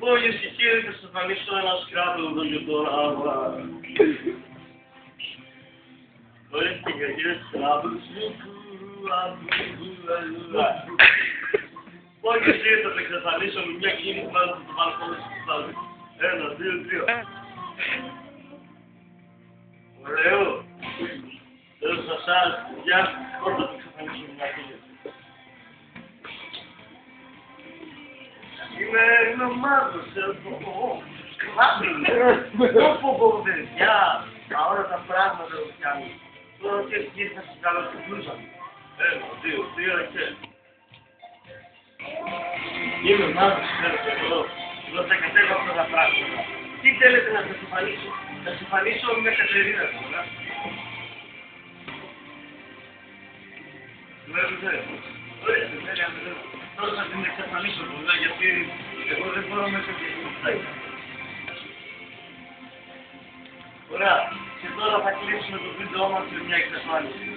Κυρίες και κύριοι, θα σας εμφανίσω ένα σκράπελο για τώρα. Κυρίες και κύριοι, σκράπελο. Μόλις ήρθα θα εξαφανίσω με μια κίνηση πάνω στο μπαλκόνι στο στάδι. 1, 2, 3. Ωραίο. Θέλω σε εσάς, παιδιά, πρώτα θα εξαφανίσω μια κίνηση. Είναι ομάδος, σκράπελο. Πω παιδιά, όλα τα πράγματα που κάνει. Τώρα και εκεί θα σας κάνω στην πλούσα. 1, 2, 3 και... Είμαι μάθος, ξέρετε, εδώ θα κατέβω αυτά τα πράγματα. Τι θέλετε να σας εμφανίσω? Θα σας εμφανίσω μια Κατερίνα τώρα. Βλέπετε, ωραία, τώρα θα την εξαφανίσω τώρα, γιατί εγώ δεν μπορώ μέσα και αυτό. Ωραία, και τώρα θα κλείσουμε το βίντεο μας με μια εξαφάνιση.